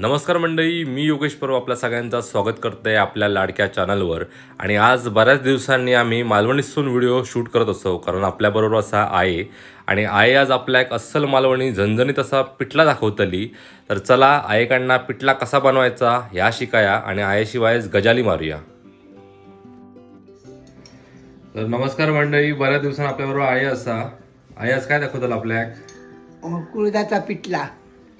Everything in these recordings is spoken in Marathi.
नमस्कार मंडळी, मी योगेश परब आपल्या सगळ्यांचं स्वागत करते आपल्या लाडक्या चॅनलवर. आणि आज बऱ्याच दिवसांनी आम्ही मालवणीसून व्हिडिओ शूट करत असतो, कारण आपल्याबरोबर असा आहे आणि आई आज आपल्या एक अस्सल मालवणी झणझणीत असा पिठला दाखवतली. तर चला आईकडनं पिठला कसा बनवायचा ह्या शिकाया आणि आईशिवाय गजाली मारूया. तर नमस्कार मंडळी, बऱ्याच दिवसांनी आपल्याबरोबर आई असा. आई आज काय दाखवताल आपल्याक? कुळदाचा पिठला.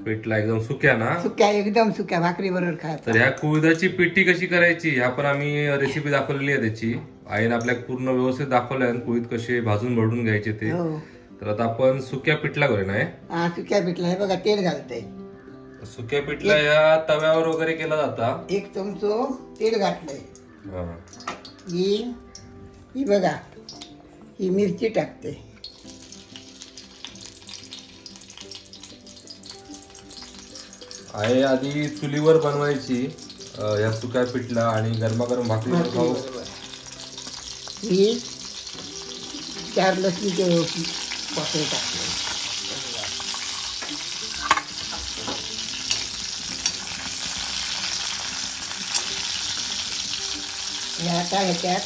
पिठला एकदम सुक्या ना? सुक्या, एकदम सुक्या, भाकरी बरोबर खायचं. तर ह्या कुळदाची पिठी कशी करायची ह्या पण आम्ही रेसिपी दाखवलेली आहे त्याची. आईने आपल्याला पूर्ण व्यवस्थित दाखवलंय कुळीत कसे भाजून भरून घ्यायचे ते. तर आता आपण सुक्या पिठला करू ना? हा, सुक्या पिठला. हे बघा तेल घालते. सुक्या पिठला या तव्यावर वगैरे केला जाता. 1 चमचो तेल घातलंय. ही बघा, ही मिरची टाकते. आहे आधी चुलीवर बनवायची या सुक्या पिठला आणि गरमागरम भाकरी खाऊ. ही 4 लसणीचे पाकळे टाकले. आता ह्याच्यात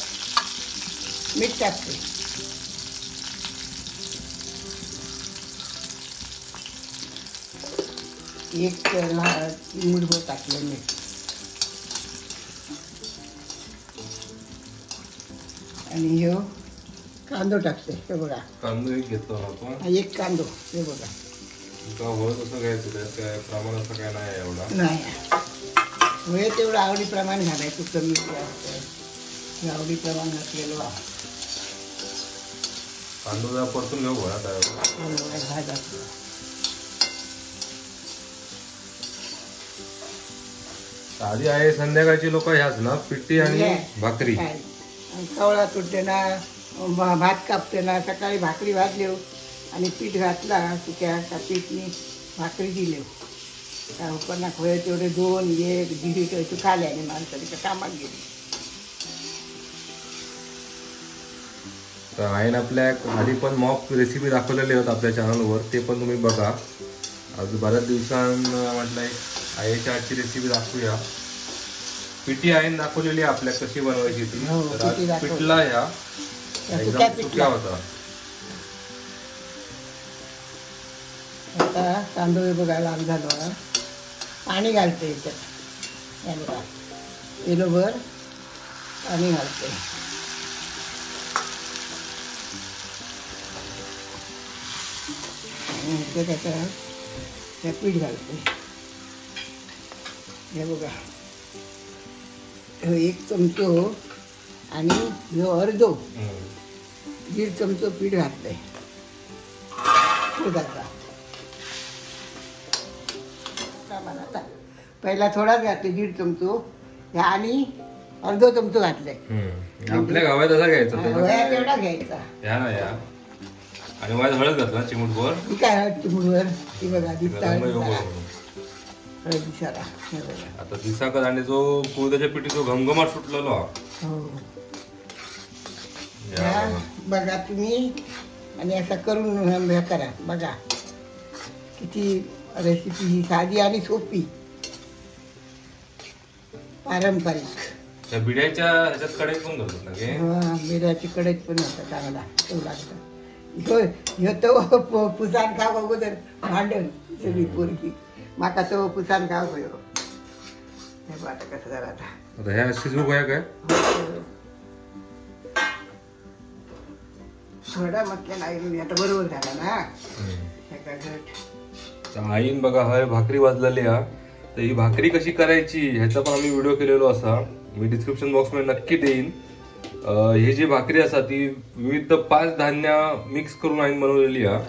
मीठ टाकते. एक चिमूटभर टाकले मीठ. आणि हे कांदो टाकते. हे बघा, कांदो एक घेतो आपण. एक कांदो. हे बघा, कसं घ्यायचं, काय प्रमाण असं काय नाही एवढा नाही. हे तेवढं आवडीप्रमाणे घालायचं. कमी जास्त आवडीप्रमाणे घातलेलं कांदो जरा परतून घेऊ बघा. भाजा आधी आहे संध्याकाळची लोक ह्याच ना, पिठी आणि भाकरी. कवळा तुटते ना, भात कापते ना. सकाळी भाकरी भाजले आणि पीठ घातला सुक्या का पीठनी भाकरी दिले का उपरना खोय तेवढे 2-1 दीड खाले आणि माणसाच्या कामात गेली. तर आईने आपल्या आधी पण मॉक रेसिपी दाखवलेली होत आपल्या चॅनलवर, ते पण तुम्ही बघा. आज बऱ्याच दिवसांना म्हटलंय आईच्या आजची रेसिपी दाखवूया. पिठी आईने दाखवलेली आपल्या कशी बनवायची ती. पिठला ह्या एकदम सुक्या होता. आता तांदूळ बघा लाल झालं. पाणी घालते याच्यात. किलोभर पाणी घालते. त्याच्यात पीठ घालते. हे बघा, 1 चमचो आणि अर्धो 1.5 चमचो पीठ घातलंय. पहिला थोडाच घातले 1.5 चमचो आणि अर्धो चमचो घातलाय. आपल्या गावात असा घ्यायचा तेवढा घ्यायचा. आणि वाज हळद घातला चिमूटभर. ही काय हळद चिमूटभर? ती बघा दिसता. आता दिसाकच आणि जो कुळदाच्या पिठी जो घमघमाट सुटलेलो बघा तुम्ही. आणि असं करून हे करा. बघा किती रेसिपी ही साधी आणि सोपी, पारंपरिक. त्या बिड्याच्या ह्याच्यात कढईत पण घालतात ना? बिड्याची कढईत पण होतं चांगला तो लागतं. ह्यो तो पुसान खाव अगोदर भांडण सगळी पोरगी माका तो पुसान खाव गयो. हे आता कसं झालं आता ह्या शिजवू काय थोडा म्हटलं नाही. आता बरोबर झाला ना. आईन बघा हा भाकरी वाजलेली हा. तर ही भाकरी कशी करायची ह्याचा पण आम्ही व्हिडिओ केलेलो असा, मी डिस्क्रिप्शन बॉक्स मध्ये नक्की देईन. ही जी भाकरी असा ती विविध 5 धान्य मिक्स करून आईन बनवलेली हा.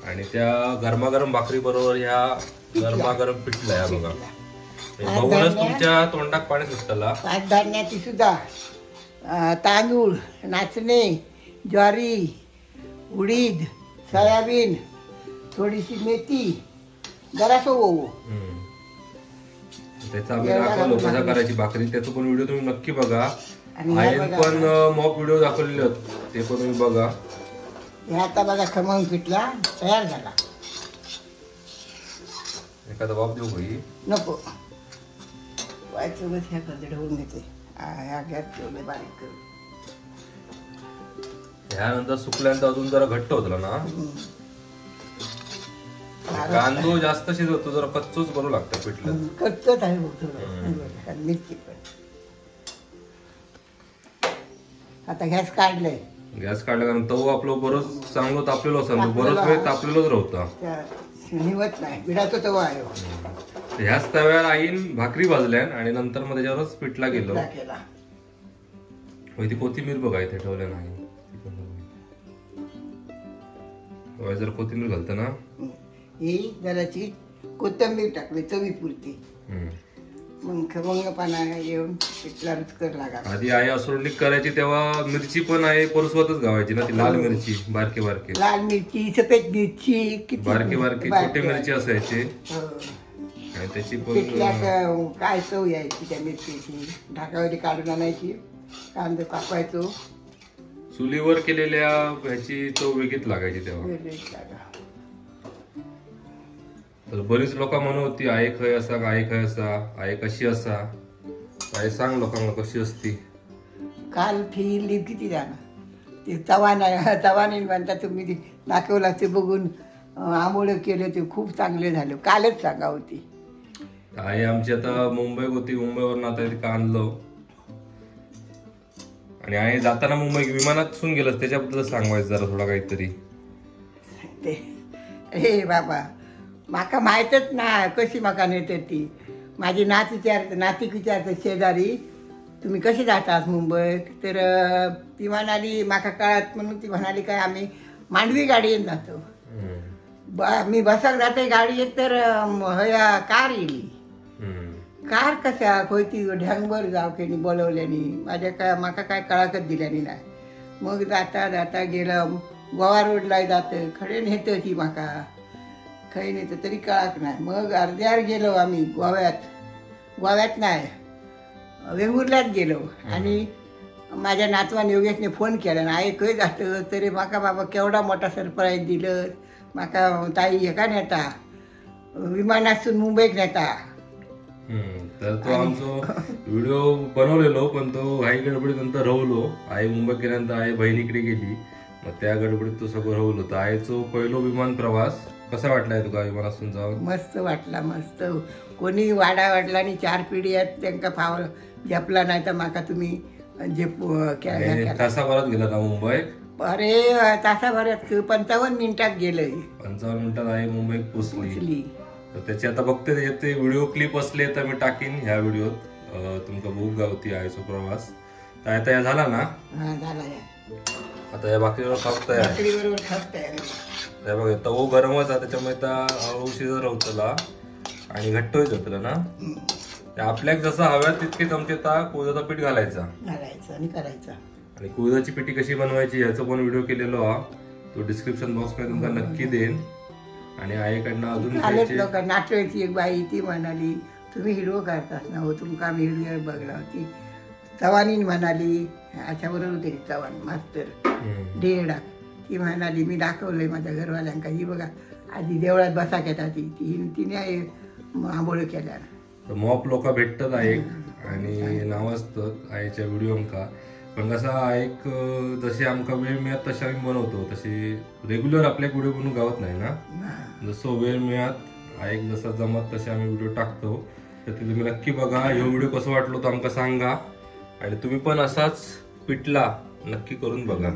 आणि त्या गरमागरम भाकरी बरोबर ह्या गरमागरम पिठला या बघा. बघूनच तुमच्या तोंडात पाणी सुटला. 5 धान्याची सुद्धा तांदूळ, नाचणे, ज्वारी, उडीद, सोयाबीन, थोडीशी मेथी, जरासं ओवो. त्याचा आम्ही दाखवलो कसा करायची भाकरी, त्याचा पण व्हिडिओ तुम्ही नक्की बघा. आईने पण मॉक व्हिडिओ दाखवलेले होते, ते पण तुम्ही बघा. आता बघा खमंग पिठला तयार झाला. एखादा वाफ देऊ भाई नको व्हायचं बस ह्या कधी ढवून घेते ह्या गॅस ठेवले बारीक करून. ह्यानंतर सुकल्यानंतर अजून जरा घट्ट होतला ना. कांदो जास्त शिजवतो जरा कच्चोच बरं लागतं पिठलं. कच्चच आहे बघ थोडं. मिरची पण आता गॅस काढलंय. गॅस काढला कारण तव आपलं बरंच चांगलं तापलेलं असं बरंच वेळ तापलेलंच राहतं. निवत नाही बिडाचा तवा आहे. ह्याच तव्यावर आईन भाकरी भाजल्या आणि नंतर मग त्याच्यावरच पिठला गेलो. ती कोथिंबीर बघा इथे ठेवल्या नाही. जर कोथिंबीर घालतं ना ही जराची कोथिंबीर टाकली चवीपुरती. मग खवंगपणा येऊन पिठला रुचकर लागा. आधी आई असोडली करायची तेव्हा मिरची पण आहे परसवतच घावायची ना ती लाल मिरची बारके बारके. लाल मिरची सफेद मिरची बारके बारके छोटे मिरची असायचे आणि त्याची पण काय चव यायची त्या मिरचीची. ढाकावरी काढून आणायची कांदा कापायचो. चुलीवर केलेल्या ह्याची चव वेगळीच लागायची तेव्हा. तर बरीच लोक म्हणत होती आई खय असा आई खय असा आई कशी असा. आई सांग लोकांना कशी असती. काल फिरली किती जाणं ते तवाने म्हणता तुम्ही दाखवला ते बघून आंबोळे केले ते खूप चांगले झाले. कालच सांगा होती आई आमची. आता मुंबईत होती मुंबईवरून आता इथे आणलो आणि आई जाताना मुंबई विमानातून गेलं त्याच्याबद्दल सांगायचं जरा थोडा काहीतरी. ते हे बाबा माका माहितच ना कशी माका नेते ती. माझी नातिक विचारते शेजारी तुम्ही कशी जातात मुंबईत. तर ती म्हणाली माका कळत म्हणून ती म्हणाली काय आम्ही मांडवी गाडीन जातो. मी बसाक जाते गाडीत तर हया कार येईल. कार कशा खोयती ढंगभर जावकेनी बोलवल्यानी माझ्या काय माका काय कळाकच दिल्यानी नाही. मग जाता जाता गेलं गोवा रोडला जातं खडे नेतं ती माका काही नेतं तरी कळाक नाही. मग अर्ध्यावर गेलो आम्ही गोव्यात नाही वेंगुर्ल्यात गेलो आणि माझ्या नातवान योगेशने फोन केला ना आई खंय जातं तरी माका बाबा केवढा मोठा सरप्राईज दिलं. माका ताई हेका नेता विमानातून मुंबईत नेता. तर तो आमचा व्हिडिओ बनवलेलो पण तो आई गडबडीत नंतर रवलो. आई मुंबईत गेल्यानंतर आई बहिणीकडे गेली मग त्या गडबडीत तो सगळं रवलो. तर आईचो पहिलो विमान प्रवास कसा वाटलाय तुका विमानातून जाऊन. मस्त वाटला मस्त. कोणी वाडला आणि 4 पिढी आहेत त्यांना फाव जपला नाही तर माका तुम्ही जे तासाभरात गेला ना मुंबई. अरे तासाभरात 55 मिनिटात गेलंय. 55 मिनिटात आई मुंबईत पोहोचली. तर त्याची आता बघते त्याच्यात ते व्हिडिओ क्लिप असले तर मी टाकीन ह्या व्हिडिओत तुमका भूक गावती आईचा प्रवास. तर आता या झाला ना. झाला. आता या भाकरीवर खापताय. बघा तवो गरमच आहे त्याच्यामुळे हळू शिजत राहतला आणि घट्ट होत होतला ना. आपल्याक जसं हव्यात तितके चमचे कुळदाचा पीठ घालायचा आणि करायचा. आणि कुळदाची पिठी कशी बनवायची याचा पण व्हिडिओ केलेलो हा. तो डिस्क्रिप्शन बॉक्स मध्ये तुमका नक्की देईन. आणि आईकडनं अजून लोक नाटवायची एक बाई ती म्हणाली तुम्ही हिडवो करतात ना हो तुमका आम्ही हिडवी बघला होती. चव्हाणीन म्हणाली अशा बरोबर होते चव्हाण मास्तर डेडा. ती म्हणाली मी दाखवलंय माझ्या घरवाल्यांका ही बघा आधी देवळात बसा घेतात तिने आंबोळी केल्या. मॉप लोक भेटतात ऐक आणि नाव असतात आईच्या व्हिडिओंका. पण कसं ऐक जशी आमका वेळ मिळत तशी आम्ही बनवतो तशी रेग्युलर आपल्या व्हिडिओ बनवून गावत नाही ना. जसं वेळ मिळत ऐक जसा जमत तसे आम्ही व्हिडिओ टाकतो. तर ते तुम्ही नक्की बघा. हे व्हिडिओ कसं वाटलो तर आमका सांगा आणि तुम्ही पण असाच पिठला नक्की करून बघा.